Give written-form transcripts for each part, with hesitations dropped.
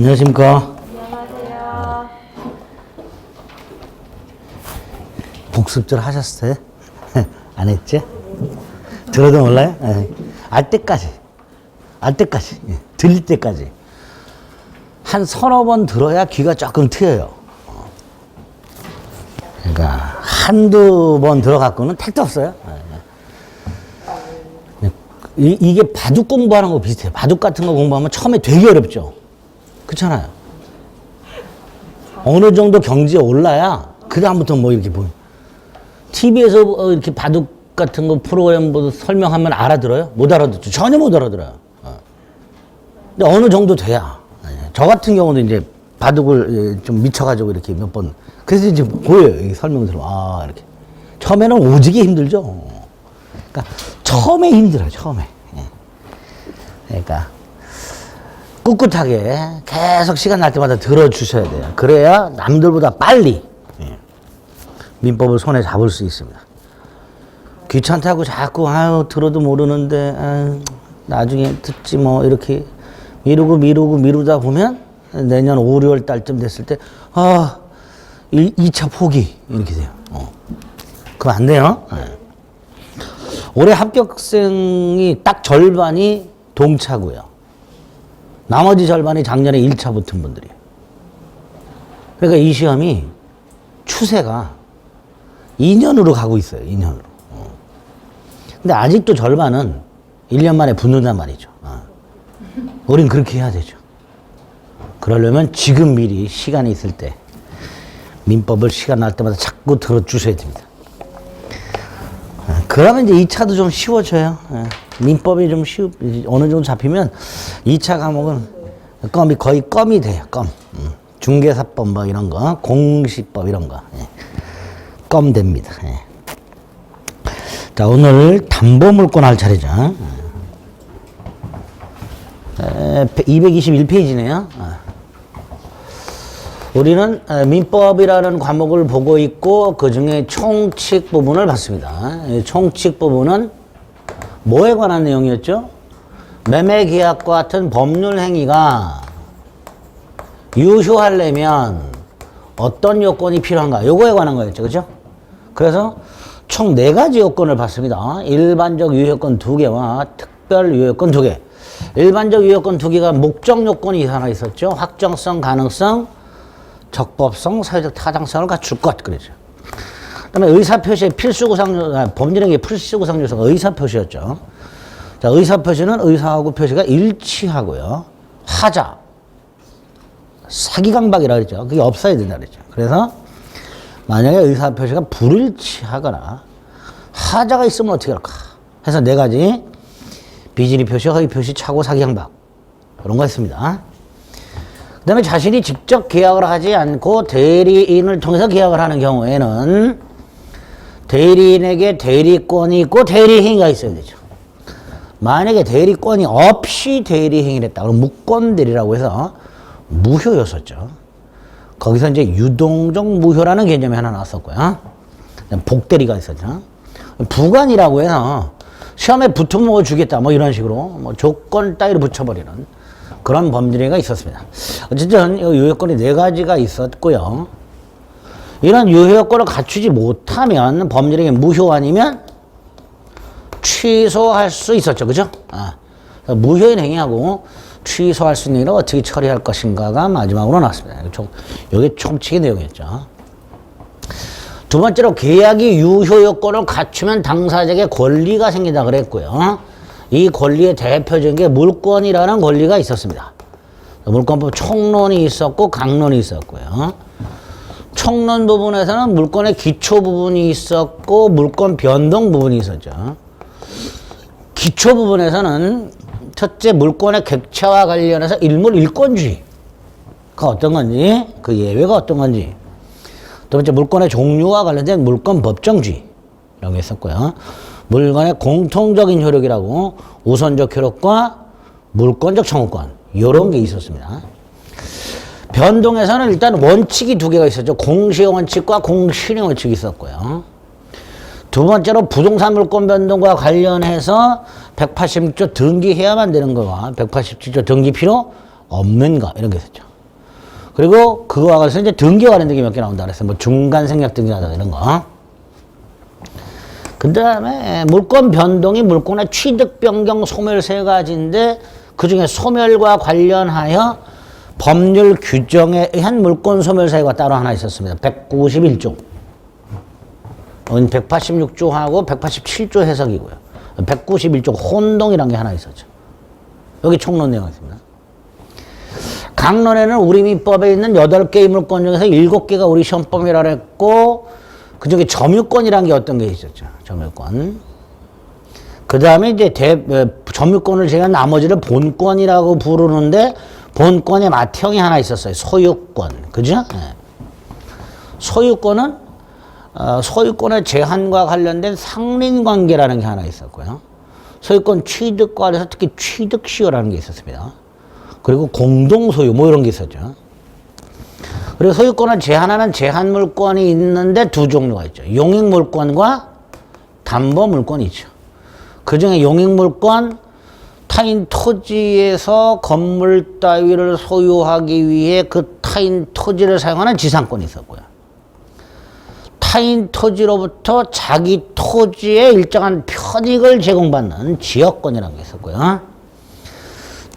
안녕하십니까. 안녕하세요. 복습절 하셨어요? 안 했지? 들어도 몰라요? 알 때까지. 예. 들릴 때까지. 한 서너 번 들어야 귀가 조금 트여요. 그러니까 한두 번 들어갖고는 택도 없어요. 이게 바둑 공부하는 거 비슷해요. 바둑 같은 거 공부하면 처음에 되게 어렵죠. 그렇잖아요. 어느 정도 경지에 올라야 그다음부터 뭐 이렇게 보여. TV에서 이렇게 바둑 같은 거 프로그램 설명하면 알아들어요? 못 알아듣죠. 전혀 못 알아들어요. 근데 어느 정도 돼야. 저 같은 경우도 이제 바둑을 좀 미쳐가지고 이렇게 몇 번. 그래서 이제 보여요. 설명 들으면. 아, 이렇게. 처음에는 오지게 힘들죠. 그러니까 처음에 힘들어요. 처음에. 그러니까 꿋꿋하게 계속 시간 날 때마다 들어주셔야 돼요. 그래야 남들보다 빨리 민법을 손에 잡을 수 있습니다. 귀찮다고 자꾸 아유 들어도 모르는데 아유, 나중에 듣지 뭐 이렇게 미루다 보면 내년 5, 6월 달쯤 됐을 때 2차 포기 이렇게 돼요. 그럼 안 돼요. 올해 합격생이 딱 절반이 동차고요. 나머지 절반이 작년에 1차 붙은 분들이에요. 그러니까 이 시험이 추세가 2년으로 가고 있어요. 2년으로. 근데 아직도 절반은 1년 만에 붙는단 말이죠. 우린 그렇게 해야 되죠. 그러려면 지금 미리 시간이 있을 때 민법을 시간 날 때마다 자꾸 들어주셔야 됩니다. 그러면 이제 2차도 좀 쉬워져요. 민법이 좀 어느 정도 잡히면 2차 과목은 거의 껌이 돼요. 껌. 중개사법 뭐 이런 거, 공시법 이런 거. 껌 됩니다. 자, 오늘 담보물권 할 차례죠. 221페이지네요. 우리는 민법이라는 과목을 보고 있고 그 중에 총칙 부분을 봤습니다. 총칙 부분은 뭐에 관한 내용이었죠? 매매계약과 같은 법률 행위가 유효하려면 어떤 요건이 필요한가? 요거에 관한 거였죠. 그죠? 그래서 총 4가지 요건을 봤습니다. 일반적 유효요건 2개와 특별 유효요건 2개. 일반적 유효요건 2개가 목적 요건이 하나 있었죠. 확정성, 가능성, 적법성, 사회적 타당성을 갖출 것. 그러죠. 그 다음에 의사표시의 필수구상, 법률행위의 필수구상 요소가 의사표시였죠. 자, 의사표시는 의사하고 표시가 일치하고요. 하자. 사기강박이라고 그랬죠. 그게 없어야 된다 그랬죠. 그래서 만약에 의사표시가 불일치하거나 하자가 있으면 어떻게 할까? 해서 4가지. 비진리 표시, 허위 표시, 착오, 사기강박. 그런 거 있습니다. 그 다음에 자신이 직접 계약을 하지 않고 대리인을 통해서 계약을 하는 경우에는 대리인에게 대리권이 있고 대리행위가 있어야 되죠. 만약에 대리권이 없이 대리행위를 했다. 그럼 무권대리라고 해서 무효였었죠. 거기서 이제 유동적 무효라는 개념이 하나 나왔었고요. 복대리가 있었죠. 부관이라고 해서 시험에 붙으면 뭐 주겠다. 뭐 이런 식으로 뭐 조건 따위로 붙여버리는 그런 범죄가 있었습니다. 어쨌든 유효요건이 4가지가 있었고요. 이런 유효요건을 갖추지 못하면 법률행위 무효 아니면 취소할 수 있었죠. 그죠? 무효인 행위하고 취소할 수 있는 일을 어떻게 처리할 것인가가 마지막으로 나왔습니다. 이게 총칙의 내용이었죠. 두 번째로 계약이 유효요건을 갖추면 당사자에게 권리가 생긴다 그랬고요. 이 권리의 대표적인 게 물권이라는 권리가 있었습니다. 물권법 총론이 있었고 강론이 있었고요. 총론 부분에서는 물권의 기초 부분이 있었고 물권 변동 부분이 있었죠. 기초 부분에서는 첫째 물권의 객체와 관련해서 일물 일권주의가 어떤 건지 그 예외가 어떤 건지 두 번째 물권의 종류와 관련된 물권 법정주의 이런 게 있었고요. 물건의 공통적인 효력이라고 우선적 효력과 물권적 청구권 이런 게 있었습니다. 변동에서는 일단 원칙이 2개가 있었죠. 공시의 원칙과 공실의 원칙이 있었고요. 두 번째로 부동산 물권 변동과 관련해서 186조 등기해야만 되는 거와 187조 등기 필요 없는 거 이런 게 있었죠. 그리고 그거와 관련해서 이제 등기가 관련된 게 몇 개 나온다 그랬어요. 뭐 중간 생략 등기하다 이런 거. 그 다음에 물권 변동이 물권의 취득, 변경, 소멸 세 가지인데 그 중에 소멸과 관련하여 법률 규정에 의한 물권 소멸 사유가 따로 하나 있었습니다. 191조. 186조하고 187조 해석이고요. 191조 혼동이라는 게 하나 있었죠. 여기 총론 내용이 있습니다. 강론에는 우리민법에 있는 8개의 물권 중에서 7개가 우리 시험법이라 그랬고 그 중에 점유권이라는 게 어떤 게 있었죠. 점유권. 그 다음에 이제 점유권을 제가 나머지를 본권이라고 부르는데 본권의 맏형이 하나 있었어요. 소유권. 그죠? 네. 소유권은 소유권의 제한과 관련된 상린관계라는 게 하나 있었고요. 소유권 취득과 관해서 특히 취득시효라는 게 있었습니다. 그리고 공동소유 뭐 이런 게 있었죠. 그리고 소유권을 제한하는 제한물권이 있는데 두 종류가 있죠. 용익물권과 담보물권이 있죠. 그 중에 용익물권, 타인 토지에서 건물 따위를 소유하기 위해 그 타인 토지를 사용하는 지상권이 있었고요. 타인 토지로부터 자기 토지에 일정한 편익을 제공받는 지역권이라는 게 있었고요.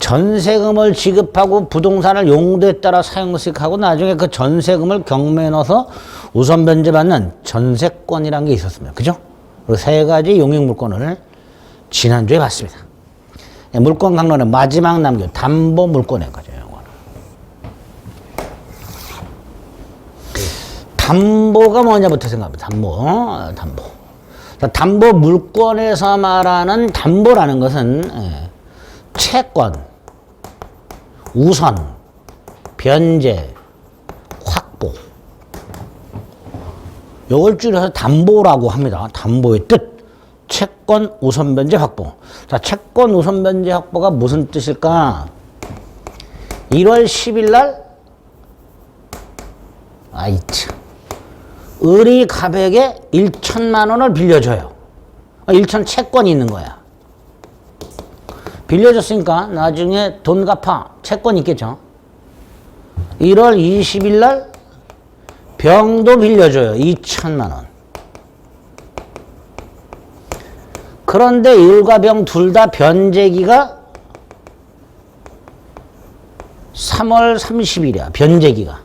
전세금을 지급하고 부동산을 용도에 따라 사용식하고 나중에 그 전세금을 경매에 넣어서 우선 변제받는 전세권이라는 게 있었습니다. 그죠? 그리고 세 가지 용익물권을 지난주에 봤습니다. 물권 강론의 마지막 남겨 담보 물권에 가죠. 담보가 뭐냐부터 생각합니다. 담보. 담보 물권에서 말하는 담보라는 것은 채권, 우선, 변제, 확보. 요걸 줄여서 담보라고 합니다. 담보의 뜻. 채권, 우선, 변제, 확보. 자, 채권, 우선, 변제, 확보가 무슨 뜻일까? 1월 10일 날, 을이 갑에게 1천만 원을 빌려줘요. 1천 채권이 있는 거야. 빌려줬으니까 나중에 돈 갚아. 채권이 있겠죠. 1월 20일 날 병도 빌려줘요. 2천만 원. 그런데 을과 병 둘 다 변제기가 3월 30일이야. 변제기가.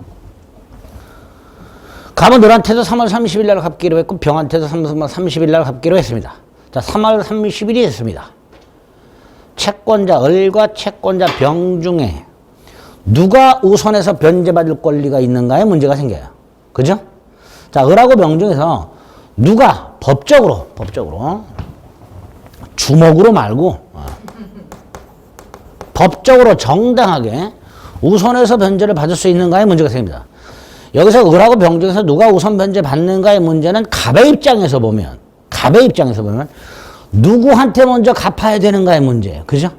갑은 을한테도 3월 30일 날 갚기로 했고 병한테도 3월 30일 날 갚기로 했습니다. 자, 3월 30일이 됐습니다. 채권자 을과 채권자 병 중에 누가 우선해서 변제받을 권리가 있는가에 문제가 생겨요. 그죠? 자, 을하고 병 중에서 누가 법적으로 주먹으로 말고 법적으로 정당하게 우선해서 변제를 받을 수 있는가에 문제가 생깁니다. 여기서 을하고 병 중에서 누가 우선 변제 받는가의 문제는 갑의 입장에서 보면 누구한테 먼저 갚아야 되는가의 문제예요. 그죠?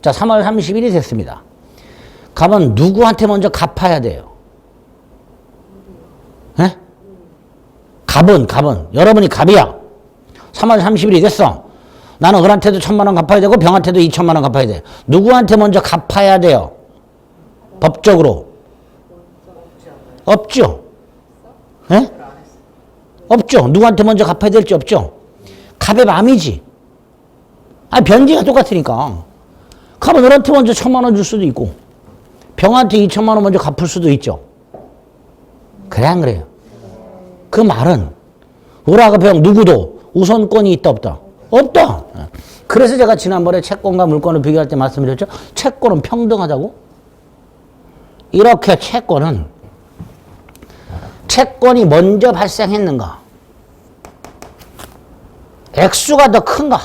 자, 3월 30일이 됐습니다. 갑은 누구한테 먼저 갚아야 돼요? 예? 갑은 여러분이 갑이야. 3월 30일이 됐어. 나는 을한테도 1,000만 원 갚아야 되고 병한테도 2,000만 원 갚아야 돼. 누구한테 먼저 갚아야 돼요? 법적으로. 없죠? 예? 없죠? 누구한테 먼저 갚아야 될지 없죠? 갑의 마음이지. 변제가 똑같으니까. 갑은 을한테 먼저 1,000만 원 줄 수도 있고 병한테 2,000만 원 먼저 갚을 수도 있죠. 그래 안 그래요? 그 말은 을하고 병 누구도 우선권이 있다 없다? 없다. 그래서 제가 지난번에 채권과 물권을 비교할 때 말씀드렸죠. 채권은 평등하다고? 이렇게 채권이 먼저 발생했는가? 액수가 더 큰가?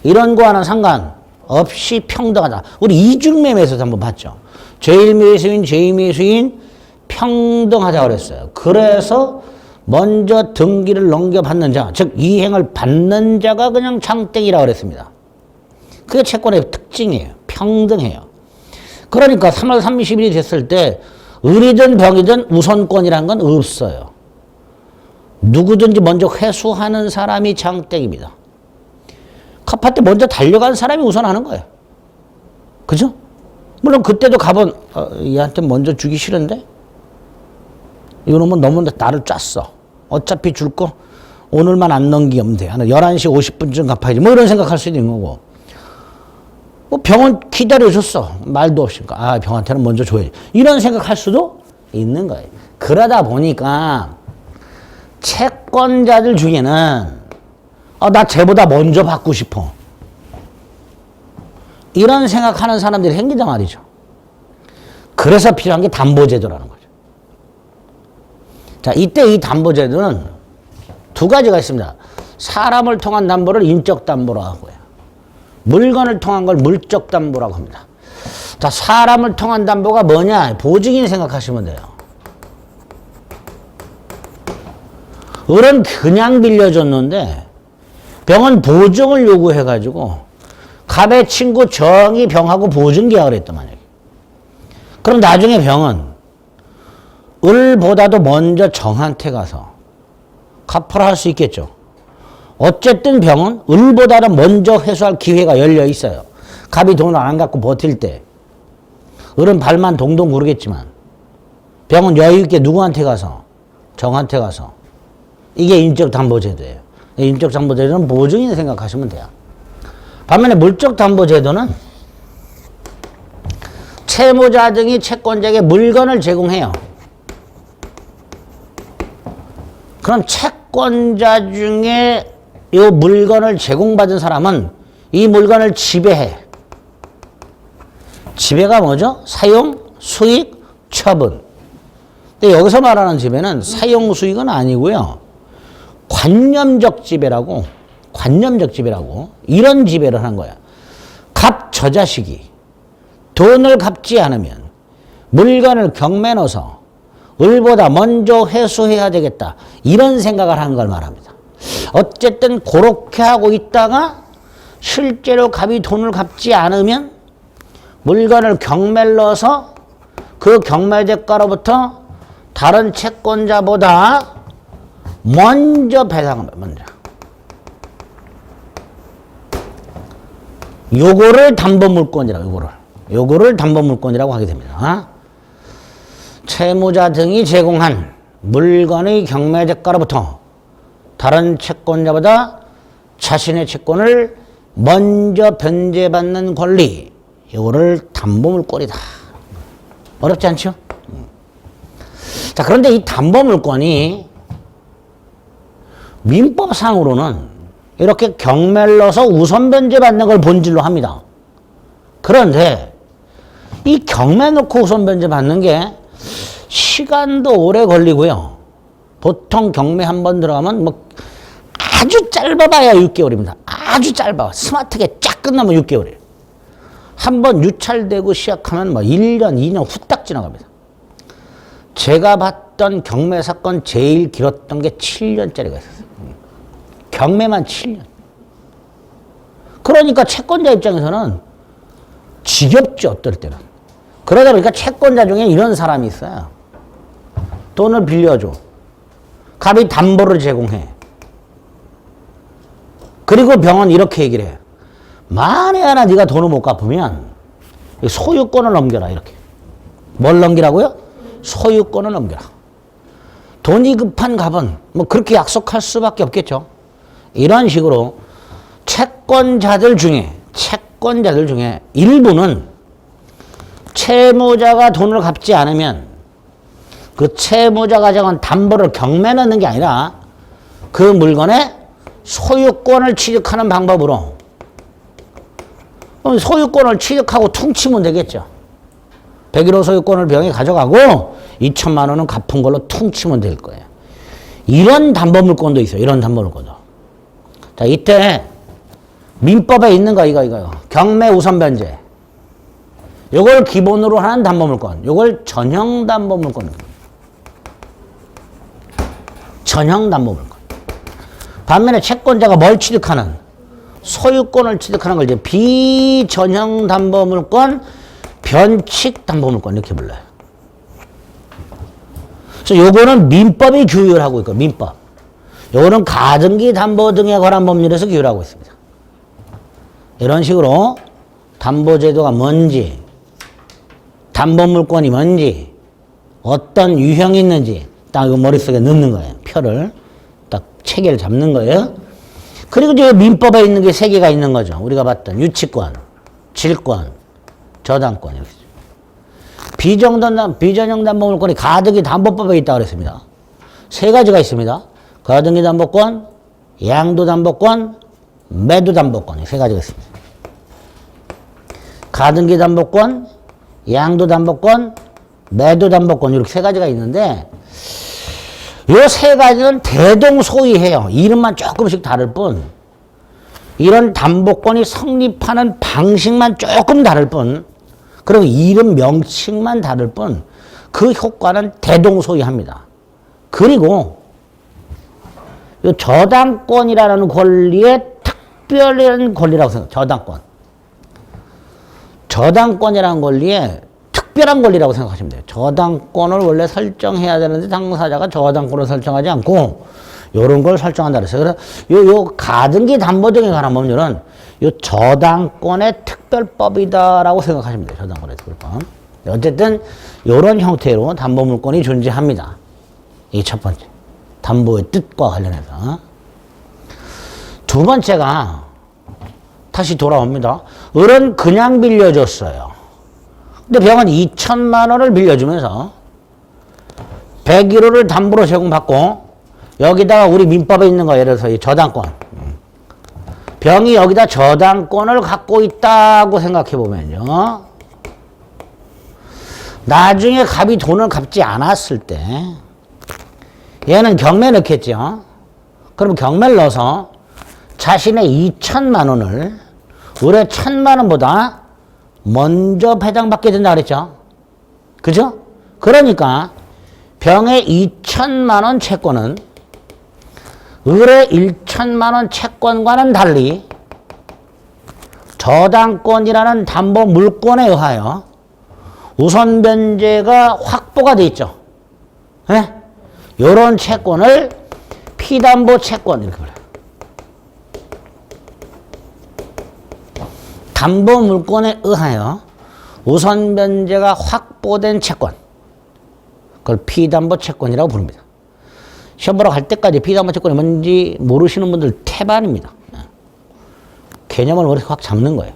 이런 거와는 상관없이 평등하다. 우리 이중매매에서도 한번 봤죠. 제1매수인, 제2매수인 평등하다고 그랬어요. 그래서 먼저 등기를 넘겨받는 자, 즉 이행을 받는 자가 그냥 장땡이라고 그랬습니다. 그게 채권의 특징이에요. 평등해요. 그러니까 3월 30일이 됐을 때 을이든 병이든 우선권이라는 건 없어요. 누구든지 먼저 회수하는 사람이 장땡입니다. 갚을 때 먼저 달려간 사람이 우선하는 거예요. 그죠? 물론 그때도 가본 얘한테 먼저 주기 싫은데 이놈은 너무 나를 짰어. 어차피 줄 거 오늘만 안 넘기면 돼. 11시 50분쯤 갚아야지. 뭐 이런 생각할 수도 있는 거고. 뭐 병원 기다려줬어. 말도 없이. 병한테는 먼저 줘야지. 이런 생각할 수도 있는 거예요. 그러다 보니까 채권자들 중에는 나 쟤보다 먼저 받고 싶어. 이런 생각하는 사람들이 생긴단 말이죠. 그래서 필요한 게 담보제도라는 거죠. 자, 이때 이 담보제도는 두 가지가 있습니다. 사람을 통한 담보를 인적 담보라고 하고요. 물건을 통한 걸 물적 담보라고 합니다. 자, 사람을 통한 담보가 뭐냐? 보증인 생각하시면 돼요. 을은 그냥 빌려줬는데 병은 보증을 요구해가지고 갑의 친구 정이 병하고 보증 계약을 했단 말이에요. 그럼 나중에 병은 을보다도 먼저 정한테 가서 갚으라 할 수 있겠죠. 어쨌든 병은 을보다는 먼저 회수할 기회가 열려 있어요. 갑이 돈을 안 갖고 버틸 때 을은 발만 동동 구르겠지만 병은 여유 있게 누구한테 가서? 정한테 가서. 이게 인적담보제도예요. 인적담보제도는 보증인 생각하시면 돼요. 반면에 물적담보제도는 채무자 등이 채권자에게 물건을 제공해요. 그럼 채권자 중에 이 물건을 제공받은 사람은 이 물건을 지배해. 지배가 뭐죠? 사용, 수익, 처분. 근데 여기서 말하는 지배는 사용, 수익은 아니고요. 관념적 지배라고 이런 지배를 하는 거야. 갑 저 자식이 돈을 갚지 않으면 물건을 경매 넣어서 을보다 먼저 회수해야 되겠다. 이런 생각을 하는 걸 말합니다. 어쨌든 그렇게 하고 있다가 실제로 갑이 돈을 갚지 않으면 물건을 경매를 넣어서 그 경매 대가로부터 다른 채권자보다 먼저 배상합니다. 먼저. 요거를 담보물권이라고, 요거를 담보물권이라고 하게 됩니다. 채무자 등이 제공한 물건의 경매 대가로부터 다른 채권자보다 자신의 채권을 먼저 변제받는 권리, 요거를 담보물권이다. 어렵지 않죠? 자, 그런데 이 담보물권이 민법상으로는 이렇게 경매를 넣어서 우선 변제받는 걸 본질로 합니다. 그런데 이 경매 넣고 우선 변제받는 게 시간도 오래 걸리고요. 보통 경매 한 번 들어가면 뭐 아주 짧아봐야 6개월입니다. 아주 짧아. 스마트하게 쫙 끝나면 6개월이에요. 한 번 유찰되고 시작하면 뭐 1년, 2년 후딱 지나갑니다. 제가 봤던 경매 사건 제일 길었던 게 7년짜리가 있었어요. 경매만 7년. 그러니까 채권자 입장에서는 지겹죠, 어떨 때는. 그러다 보니까 채권자 중에 이런 사람이 있어요. 돈을 빌려줘. 갑이 담보를 제공해. 그리고 병은 이렇게 얘기를 해. 만에 하나 네가 돈을 못 갚으면 소유권을 넘겨라, 이렇게. 뭘 넘기라고요? 소유권을 넘겨라. 돈이 급한 갑은 뭐 그렇게 약속할 수밖에 없겠죠. 이런 식으로 채권자들 중에 일부는 채무자가 돈을 갚지 않으면 그 채무자가 정한 담보를 경매 넣는 게 아니라 그 물건의 소유권을 취득하는 방법으로 소유권을 취득하고 퉁치면 되겠죠. 101호 소유권을 병이 가져가고 2천만 원은 갚은 걸로 퉁치면 될 거예요. 이런 담보물권도 있어요. 이런 담보물권도. 자, 이때 민법에 있는 거 이거. 경매 우선 변제. 요걸 기본으로 하는 담보물권. 요걸 전형 담보물권. 전형 담보물권. 반면에 채권자가 뭘 취득하는? 소유권을 취득하는 걸 이제 비전형 담보물권, 변칙 담보물권 이렇게 불러요. 그래서 요거는 민법이 규율을 하고 있고, 민법. 요거는 가등기 담보 등에 관한 법률에서 규율하고 있습니다. 이런 식으로 담보제도가 뭔지, 담보물권이 뭔지, 어떤 유형이 있는지 딱 이거 머릿속에 넣는 거예요. 표를 딱 체계를 잡는 거예요. 그리고 이제 민법에 있는 게 세 개가 있는 거죠. 우리가 봤던 유치권, 질권, 저당권 이렇게. 비전형 담보물권이 가등기 담보법에 있다고 그랬습니다. 세 가지가 있습니다. 가등기 담보권, 양도 담보권, 매도 담보권, 이 세 가지가 있습니다. 가등기 담보권, 양도 담보권, 매도 담보권 이렇게 세 가지가 있는데 이 세 가지는 대동소이해요. 이름만 조금씩 다를 뿐 이런 담보권이 성립하는 방식만 조금 다를 뿐 그리고 이름 명칭만 다를 뿐 그 효과는 대동소이합니다. 그리고 이 저당권이라는 권리의 특별한 권리라고 생각해요. 저당권. 저당권이라는 권리에 특별한 권리라고 생각하시면 돼요. 저당권을 원래 설정해야 되는데 당사자가 저당권을 설정하지 않고 이런 걸 설정한다 그랬어요. 그래서 요 가등기 담보정에 관한 법률은 요 저당권의 특별법이다라고 생각하시면 돼요. 저당권의 특별법. 어쨌든 이런 형태로 담보물권이 존재합니다. 이게 첫 번째. 담보의 뜻과 관련해서. 두 번째가 다시 돌아옵니다. 을은 그냥 빌려줬어요. 근데 병은 2천만 원을 빌려주면서 101호를 담보로 제공받고 여기다가 우리 민법에 있는 거 예를 들어서 이 저당권. 병이 여기다 저당권을 갖고 있다고 생각해 보면요. 나중에 갑이 돈을 갚지 않았을 때 얘는 경매 넣겠죠. 그럼 경매를 넣어서 자신의 2천만 원을 을의 1,000만 원보다 먼저 배당받게 된다 그랬죠. 그죠? 그러니까 병의 2천만 원 채권은 을의 1천만 원 채권과는 달리 저당권이라는 담보 물권에 의하여 우선 변제가 확보가 돼 있죠. 네? 이런 채권을 피담보 채권 이렇게 불러요. 담보 물권에 의하여 우선 변제가 확보된 채권, 그걸 피담보 채권이라고 부릅니다. 시험 보러 갈 때까지 피담보 채권이 뭔지 모르시는 분들 태반입니다. 개념을 머릿속에 확 잡는 거예요.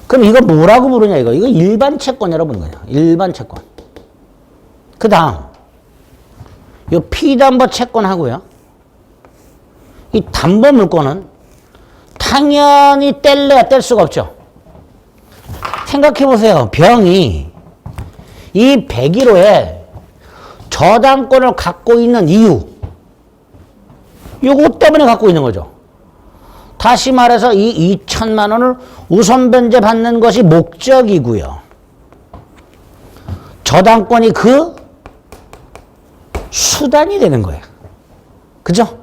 그럼 이거 뭐라고 부르냐 이거 일반 채권이라고 부르는 거예요. 일반 채권. 그 다음 이 피담보 채권하고요. 이 담보 물권은 당연히 뗄래야 뗄 수가 없죠. 생각해 보세요. 병이 이 101호에 저당권을 갖고 있는 이유 요거 때문에 갖고 있는 거죠. 다시 말해서 이 2천만 원을 우선 변제 받는 것이 목적이고요. 저당권이 그 수단이 되는 거예요. 그죠?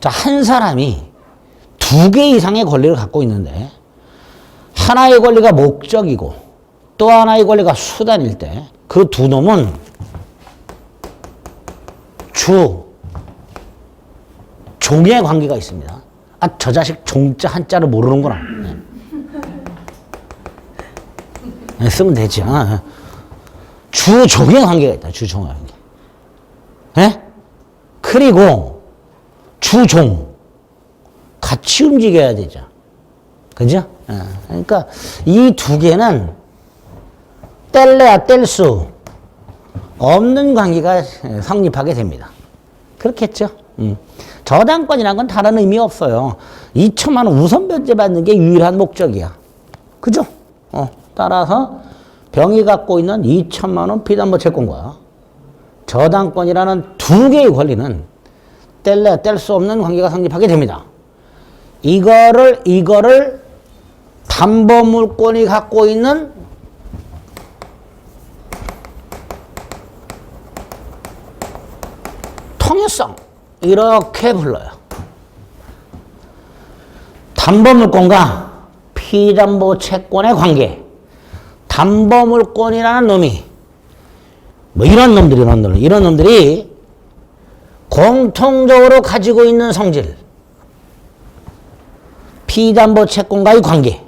자, 한 사람이 두 개 이상의 권리를 갖고 있는데 하나의 권리가 목적이고 또 하나의 권리가 수단일 때 그 두 놈은 종의 관계가 있습니다. 아, 저 자식 종자 한자를 모르는구나. 네, 쓰면 되죠. 주종의 관계가 있다. 주종의 관계. 네? 그리고 주종 같이 움직여야 되죠. 그죠? 그러니까 이 두 개는 뗄래야 뗄 수 없는 관계가 성립하게 됩니다. 그렇겠죠? 저당권이란 건 다른 의미 없어요. 2천만 원 우선 변제 받는 게 유일한 목적이야. 그죠? 따라서 병이 갖고 있는 2천만 원 피담보 채권과 저당권이라는 두 개의 권리는 뗄래야 뗄 수 없는 관계가 성립하게 됩니다. 이거를 담보물권이 갖고 있는 통일성 이렇게 불러요. 담보물권과 피담보 채권의 관계. 담보물권이라는 놈이 이런 놈들이 공통적으로 가지고 있는 성질. 피담보 채권과의 관계.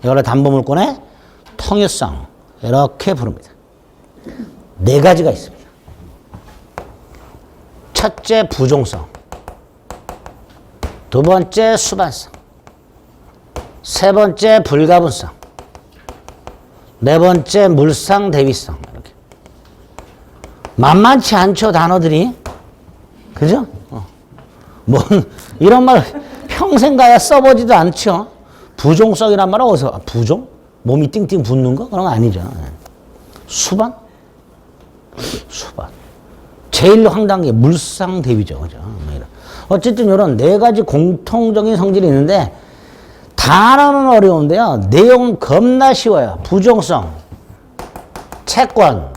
이걸 담보물권의 통일성 이렇게 부릅니다. 네 가지가 있습니다. 첫째, 부종성. 두 번째, 수반성. 세 번째, 불가분성. 네 번째, 물상, 대위성. 이렇게. 만만치 않죠, 단어들이. 그죠? 이런 말 평생 가야 써보지도 않죠. 부종성이란 말은 어디서, 부종? 몸이 띵띵 붓는 거? 그런 거 아니죠. 수반? 수반. 제일 황당한 게 물상, 대위죠. 그죠? 어쨌든 이런 네 가지 공통적인 성질이 있는데, 단어는 어려운데요. 내용은 겁나 쉬워요. 부종성, 채권,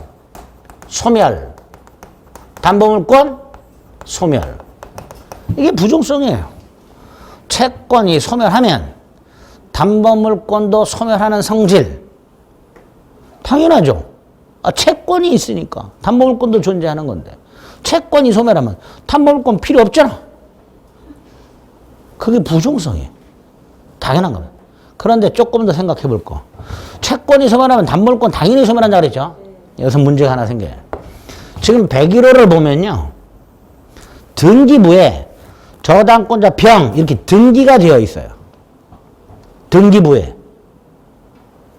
소멸, 담보물권, 소멸. 이게 부종성이에요. 채권이 소멸하면 담보물권도 소멸하는 성질. 당연하죠. 채권이 있으니까 담보물권도 존재하는 건데 채권이 소멸하면 담보물권 필요 없잖아. 그게 부종성이에요. 당연한 겁니다. 그런데 조금 더 생각해 볼 거. 채권이 소멸하면 담보물권 당연히 소멸한다 그랬죠. 여기서 문제가 하나 생겨요. 지금 101호를 보면요. 등기부에 저당권자 병 이렇게 등기가 되어 있어요. 등기부에.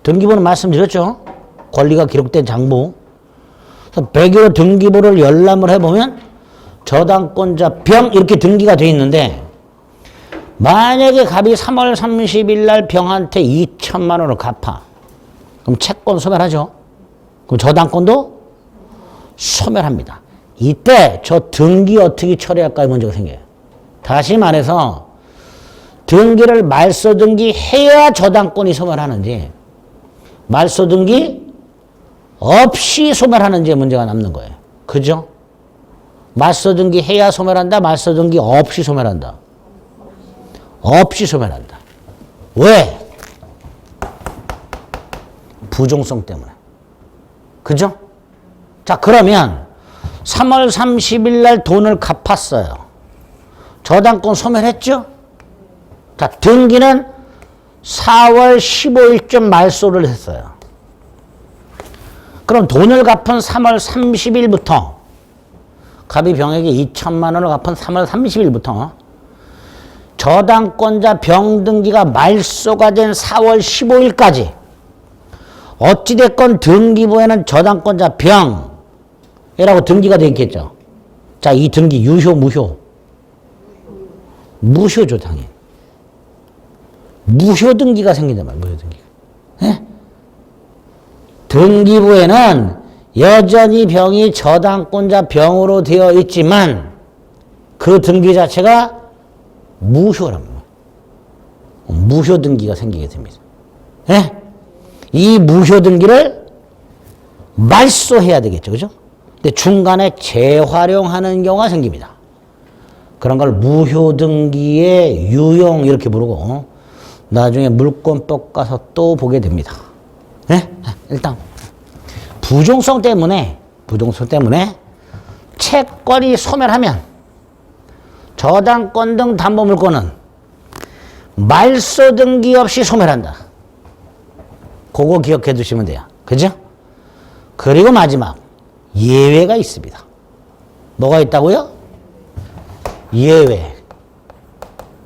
등기부는 말씀드렸죠. 권리가 기록된 장부. 그래서 101호 등기부를 열람을 해보면 저당권자 병 이렇게 등기가 되어 있는데 만약에 갑이 3월 30일 날 병한테 2천만 원을 갚아. 그럼 채권 소멸하죠. 그럼 저당권도 소멸합니다. 이때 저 등기 어떻게 처리할까요? 문제가 생겨요. 다시 말해서 등기를 말소등기 해야 저당권이 소멸하는지 말소등기 없이 소멸하는지 문제가 남는 거예요. 그죠? 말소등기 해야 소멸한다. 말소등기 없이 소멸한다. 없이 소멸한다. 왜? 부종성 때문에. 그죠? 자, 그러면 3월 30일 날 돈을 갚았어요. 저당권 소멸했죠? 자, 등기는 4월 15일쯤 말소를 했어요. 그럼 돈을 갚은 3월 30일부터 갑이 병에게 2천만 원을 갚은 3월 30일부터 저당권자 병등기가 말소가 된 4월 15일까지 어찌됐건 등기부에는 저당권자 병이라고 등기가 되어 있겠죠. 자, 이 등기 유효, 무효? 무효죠, 당연히. 무효 등기가 생긴단 말이에요, 무효 등기가. 예? 등기부에는 여전히 병이 저당권자 병으로 되어 있지만 그 등기 자체가 무효란 말이에요. 무효 등기가 생기게 됩니다. 예? 이 무효 등기를 말소해야 되겠죠. 그죠? 근데 중간에 재활용하는 경우가 생깁니다. 그런 걸 무효 등기의 유용 이렇게 부르고 나중에 물권법 가서 또 보게 됩니다. 네? 일단 부종성 때문에 채권이 소멸하면 저당권 등 담보물권은 말소 등기 없이 소멸한다. 그거 기억해 두시면 돼요. 그죠? 그리고 마지막 예외가 있습니다. 뭐가 있다고요? 예외.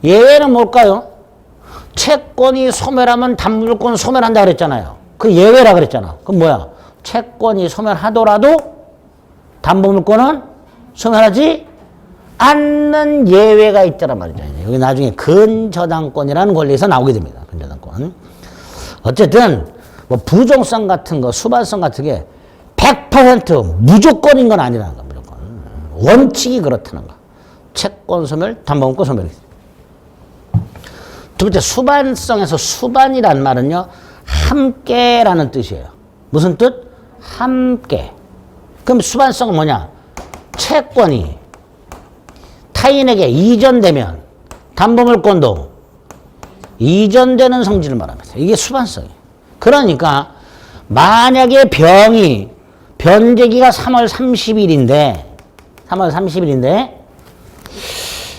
예외는 뭘까요? 채권이 소멸하면 담보물권 소멸한다 그랬잖아요. 그 예외라 그랬잖아. 그럼 뭐야? 채권이 소멸하더라도 담보물권은 소멸하지 않는 예외가 있다란 말이죠. 여기 나중에 근저당권이라는 권리에서 나오게 됩니다. 근저당권. 어쨌든 뭐 부종성 같은 거, 수반성 같은 게 100% 무조건인 건 아니라는 거. 무조건. 원칙이 그렇다는 거. 채권 소멸, 담보물권 소멸. 두 번째, 수반성에서 수반이란 말은요, 함께라는 뜻이에요. 무슨 뜻? 함께. 그럼 수반성은 뭐냐? 채권이 타인에게 이전되면 담보물권도 이전되는 성질을 말합니다. 이게 수반성이에요. 그러니까 만약에 변제기가 3월 30일인데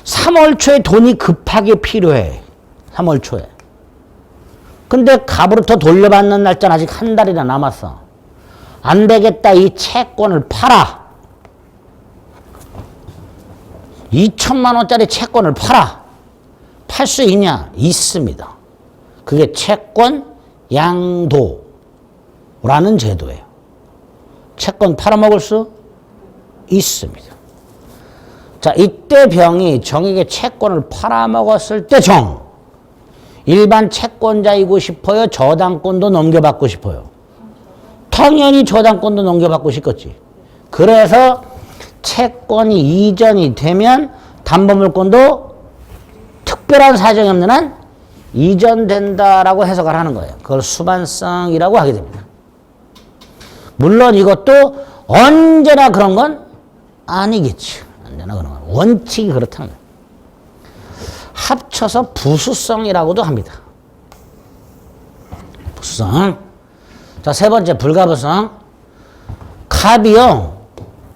3월 초에 돈이 급하게 필요해. 3월 초에. 근데 갑으로부터 돌려받는 날짜는 아직 한 달이나 남았어. 안 되겠다. 이 채권을 팔아. 2천만 원짜리 채권을 팔아. 팔 수 있냐? 있습니다. 그게 채권 양도라는 제도예요. 채권 팔아먹을 수 있습니다. 자, 이때 병이 정에게 채권을 팔아먹었을 때 정. 일반 채권자이고 싶어요? 저당권도 넘겨받고 싶어요? 당연히 저당권도 넘겨받고 싶겠지. 그래서 채권이 이전이 되면 담보물권도 특별한 사정이 없는 한 이전된다라고 해석을 하는 거예요. 그걸 수반성이라고 하게 됩니다. 물론 이것도 언제나 그런 건 아니겠지. 언제나 그런 건. 원칙이 그렇다는 거예요. 합쳐서 부수성이라고도 합니다. 부수성. 자, 세 번째 불가부성. 갑이요,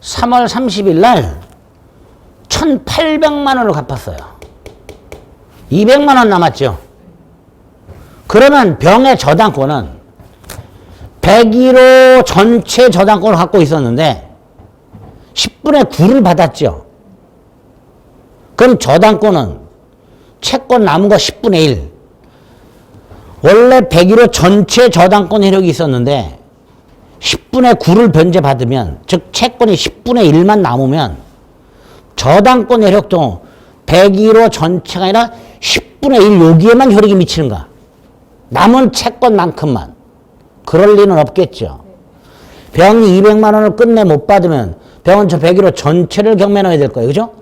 3월 30일 날 1,800만 원을 갚았어요. 200만 원 남았죠. 그러면 병의 저당권은 101호 전체 저당권을 갖고 있었는데 10분의 9를 받았죠. 그럼 저당권은 채권 남은 거 10분의 1. 원래 101호 전체 저당권 효력이 있었는데 10분의 9를 변제받으면, 즉 채권이 10분의 1만 남으면 저당권 효력도 101호 전체가 아니라 10분의 1 여기에만 효력이 미치는가? 남은 채권만큼만. 그럴 리는 없겠죠. 병이 200만 원을 끝내 못 받으면 병은 저 101호 전체를 경매넣어야 될 거예요. 그죠?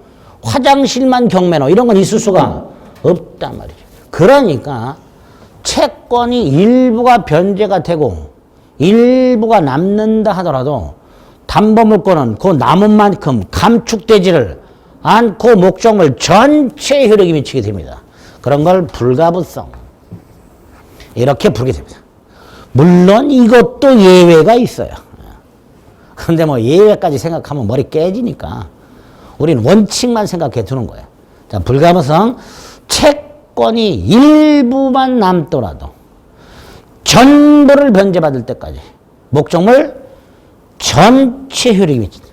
화장실만 경매넣어. 이런 건 있을 수가 없단 말이죠. 그러니까 채권이 일부가 변제가 되고 일부가 남는다 하더라도 담보물권은 그 남은 만큼 감축되지를 않고 목적물 전체에 효력이 미치게 됩니다. 그런 걸 불가부성. 이렇게 부르게 됩니다. 물론 이것도 예외가 있어요. 근데 뭐 예외까지 생각하면 머리 깨지니까 우리는 원칙만 생각해 두는 거예요. 자, 불가부성. 채권이 일부만 남더라도 전부를 변제받을 때까지 목적물 전체 효력이 미친다.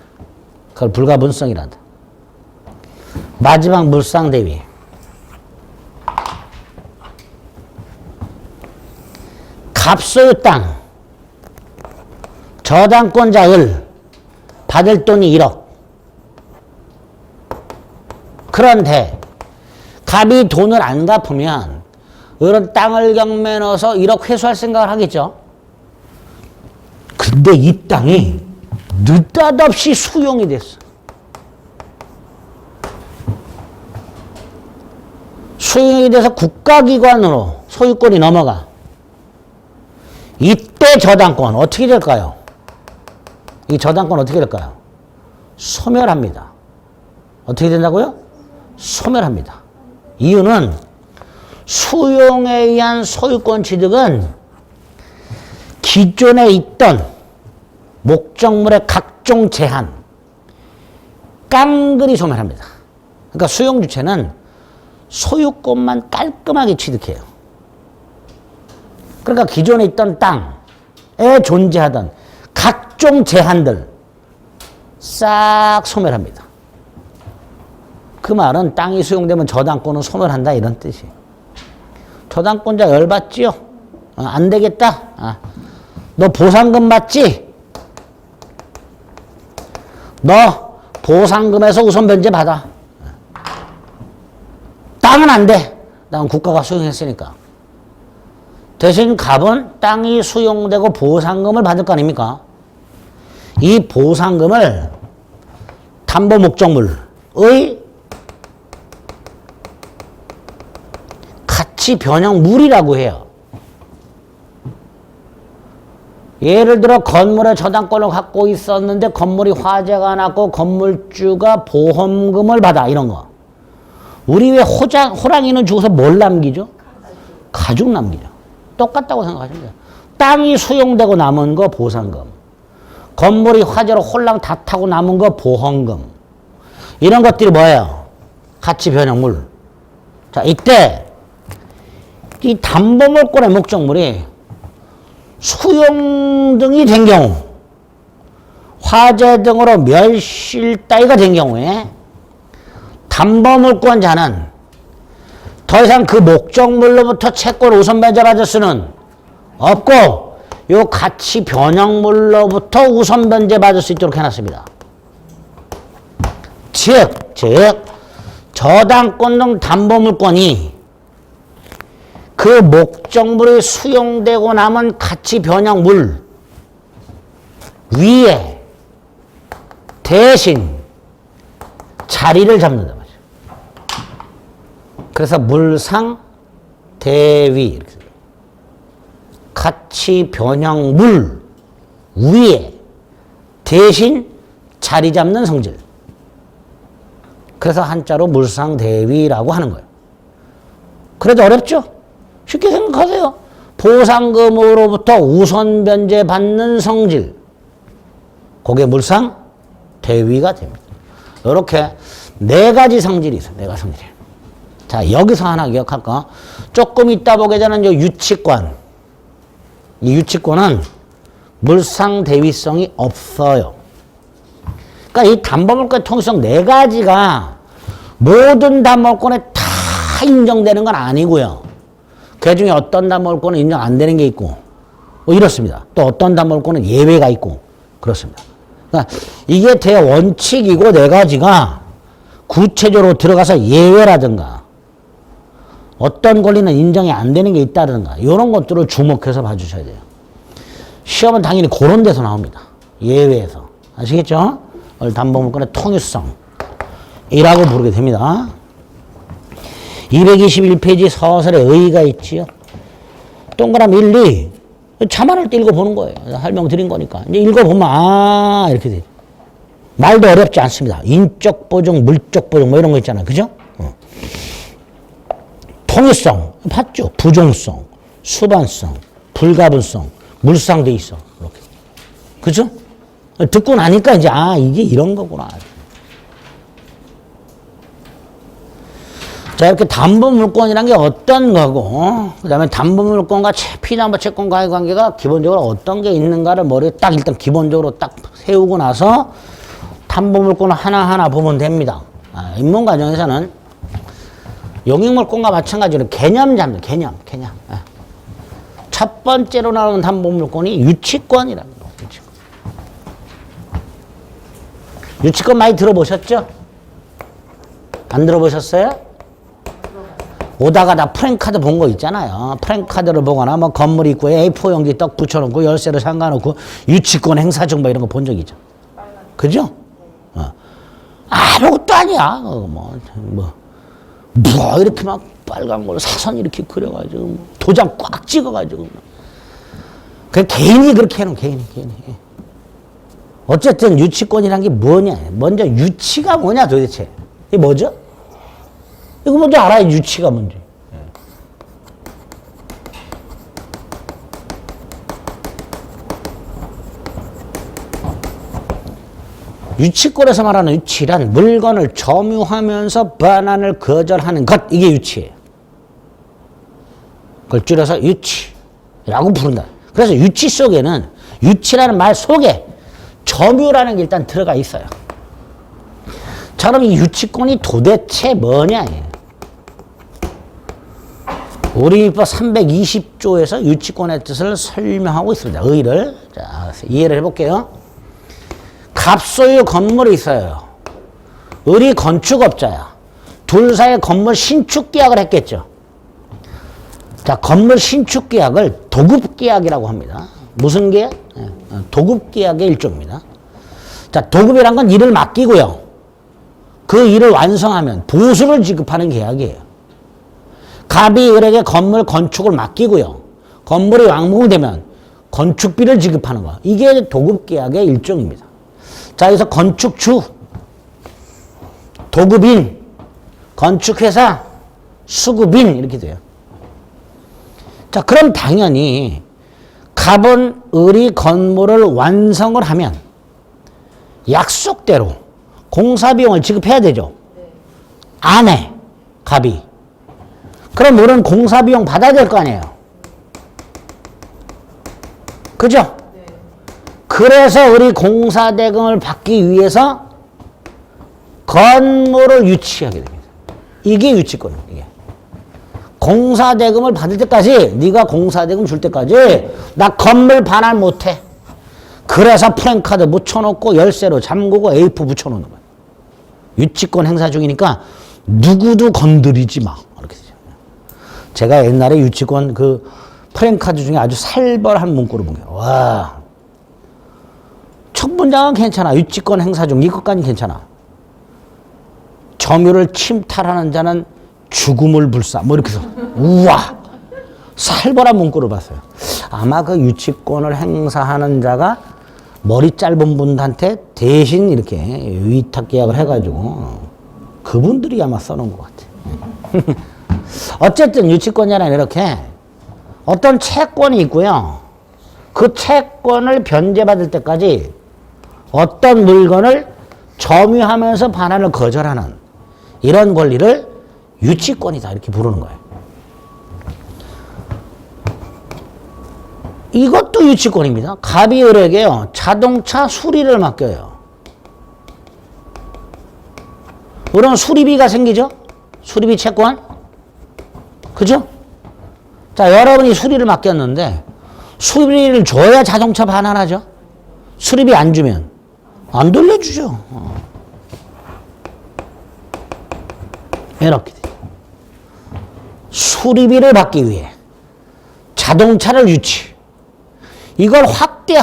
그걸 불가분성이란다. 마지막 물상대위. 갑소유 땅. 저당권자 을. 받을 돈이 1억. 그런데 갑이 돈을 안 갚으면 을은 땅을 경매에 넣어서 1억 회수할 생각을 하겠죠. 근데 이 땅이 느닷없이 수용이 됐어. 수용이 돼서 국가기관으로 소유권이 넘어가. 이때 저당권 어떻게 될까요? 이 저당권 어떻게 될까요? 소멸합니다. 어떻게 된다고요? 소멸합니다. 이유는 수용에 의한 소유권 취득은 기존에 있던 목적물의 각종 제한, 깡그리 소멸합니다. 그러니까 수용 주체는 소유권만 깔끔하게 취득해요. 그러니까 기존에 있던 땅에 존재하던 각종 제한들 싹 소멸합니다. 그 말은 땅이 수용되면 저당권은 소멸한다 이런 뜻이에요. 저당권자 열받지요? 안 되겠다. 너 보상금 받지? 너 보상금에서 우선 변제 받아. 땅은 안 돼. 땅은 국가가 수용했으니까. 대신 갑은 땅이 수용되고 보상금을 받을 거 아닙니까? 이 보상금을 담보 목적물의 가치 변형물이라고 해요. 예를 들어 건물의 저당권을 갖고 있었는데 건물이 화재가 났고 건물주가 보험금을 받아. 이런 거. 우리 왜 호랑이는 죽어서 뭘 남기죠? 가죽 남기죠. 똑같다고 생각하시면 돼요. 땅이 수용되고 남은 거 보상금. 건물이 화재로 홀랑 다 타고 남은 거 보험금. 이런 것들이 뭐예요? 가치 변형물. 자, 이때 이 담보물권의 목적물이 수용 등이 된 경우 화재 등으로 멸실 따위가 된 경우에 담보물권자는 더 이상 그 목적물로부터 채권을 우선 변제받을 수는 없고 요 가치 변형물로부터 우선 변제받을 수 있도록 해놨습니다. 즉 저당권 등 담보물권이 그 목적물이 수용되고 남은 가치 변형물 위에 대신 자리를 잡는다 말이죠. 그래서 물상 대위 이렇게 가치 변형물 위에 대신 자리 잡는 성질. 그래서 한자로 물상 대위라고 하는 거예요. 그래도 어렵죠? 쉽게 생각하세요. 보상금으로부터 우선 변제받는 성질. 그게 물상 대위가 됩니다. 이렇게 네 가지 성질이 있어요. 네 가지 성질이. 자, 여기서 하나 기억할까? 조금 이따 보게 되는 요 유치권. 이 유치권은 물상 대위성이 없어요. 그러니까 이 담보물권의 통일성 네 가지가 모든 담보물권에 다 인정되는 건 아니고요. 그 중에 어떤 담보물권은 인정 안 되는 게 있고, 뭐 이렇습니다. 또 어떤 담보물권은 예외가 있고, 그렇습니다. 그러니까 이게 대원칙이고 네 가지가 구체적으로 들어가서 예외라든가 어떤 권리는 인정이 안 되는 게 있다든가 이런 것들을 주목해서 봐주셔야 돼요. 시험은 당연히 그런 데서 나옵니다. 예외에서. 아시겠죠? 담보물권의 통일성이라고 부르게 됩니다. 221페이지 서설에 의의가 있지요. 동그라미 1, 2 자만을 때 읽어보는 거예요. 설명드린 거니까. 이제 읽어보면 이렇게 돼요. 말도 어렵지 않습니다. 인적 보증, 물적 보증 뭐 이런 거 있잖아요. 그죠? 통일성 봤죠? 부종성, 수반성, 불가분성, 물상대위성 이렇게. 그죠? 듣고 나니까 이제 이게 이런 거구나. 자, 이렇게 담보물권이란 게 어떤 거고, 그 다음에 담보물권과 피담보 채권과의 관계가 기본적으로 어떤 게 있는가를 머리에 딱 일단 기본적으로 딱 세우고 나서 담보물권을 하나하나 보면 됩니다. 입문 과정에서는 용익물권과 마찬가지로 개념 잡는 개념. 첫 번째로 나오는 담보물권이 유치권이라는 거. 유치권 많이 들어보셨죠? 안 들어보셨어요? 오다가 다 프랭카드 본 거 있잖아요. 프랭카드를 보거나 뭐 건물 입구에 A4 용지 떡 붙여놓고 열쇠를 잠가놓고 유치권 행사 정보 이런 거 본 적 있죠. 그죠? 아무것도 아니야. 뭐 이렇게 막 빨간 걸 사선 이렇게 그려가지고 도장 꽉 찍어가지고 그 개인이 그렇게 해놓은 개인이. 어쨌든 유치권이란 게 뭐냐? 먼저 유치가 뭐냐 도대체? 이게 뭐죠? 이거 먼저 알아야 유치가 뭔지. 유치권에서 말하는 유치란 물건을 점유하면서 반환을 거절하는 것, 이게 유치예요. 그걸 줄여서 유치라고 부른다. 그래서 유치 속에는 유치라는 말 속에 점유라는 게 일단 들어가 있어요. 자, 그럼 이 유치권이 도대체 뭐냐? 우리 민법 320조에서 유치권의 뜻을 설명하고 있습니다. 의의를. 자, 이해를 해볼게요. 갑소유 건물이 있어요. 을이 건축업자야. 둘 사이에 건물 신축 계약을 했겠죠. 자, 건물 신축 계약을 도급 계약이라고 합니다. 무슨 계약? 도급 계약의 일종입니다. 자, 도급이란 건 일을 맡기고요. 그 일을 완성하면 보수를 지급하는 계약이에요. 갑이 을에게 건물 건축을 맡기고요. 건물이 완공되면 건축비를 지급하는 거. 이게 도급 계약의 일종입니다. 자, 여기서 건축주, 도급인, 건축회사, 수급인 이렇게 돼요. 자, 그럼 당연히 갑은 을이 건물을 완성을 하면 약속대로 공사비용을 지급해야 되죠. 안 해, 갑이. 그럼 을은 공사비용 받아야 될 거 아니에요. 그죠? 그래서 우리 공사대금을 받기 위해서 건물을 유치하게 됩니다. 이게 유치권입니다. 이게. 공사대금을 받을 때까지, 네가 공사대금 줄 때까지 나 건물 반환 못해. 그래서 프랜카드 묻혀놓고 열쇠로 잠그고 에이프 붙여놓는 거예요. 유치권 행사 중이니까 누구도 건드리지 마. 이렇게 되죠. 제가 옛날에 유치권 그 프랜카드 중에 아주 살벌한 문구를 본 거예요. 와. 첫 문장은 괜찮아. 유치권 행사 중 이것까지 괜찮아. 점유를 침탈하는 자는 죽음을 불사. 뭐 이렇게 해서 우와. 살벌한 문구를 봤어요. 아마 그 유치권을 행사하는 자가 머리 짧은 분한테 대신 이렇게 위탁 계약을 해가지고 그분들이 아마 써놓은 것 같아요. 어쨌든 유치권자는 이렇게 어떤 채권이 있고요. 그 채권을 변제받을 때까지 어떤 물건을 점유하면서 반환을 거절하는 이런 권리를 유치권이다 이렇게 부르는 거예요. 이것도 유치권입니다. 갑이 을에게요. 자동차 수리를 맡겨요. 그럼 수리비가 생기죠? 수리비 채권? 그죠? 자, 여러분이 수리를 맡겼는데 수리비를 줘야 자동차 반환하죠? 수리비 안 주면 안 돌려주죠. 이렇게 돼요. 수리비를 받기 위해 자동차를 유치. 이걸 확대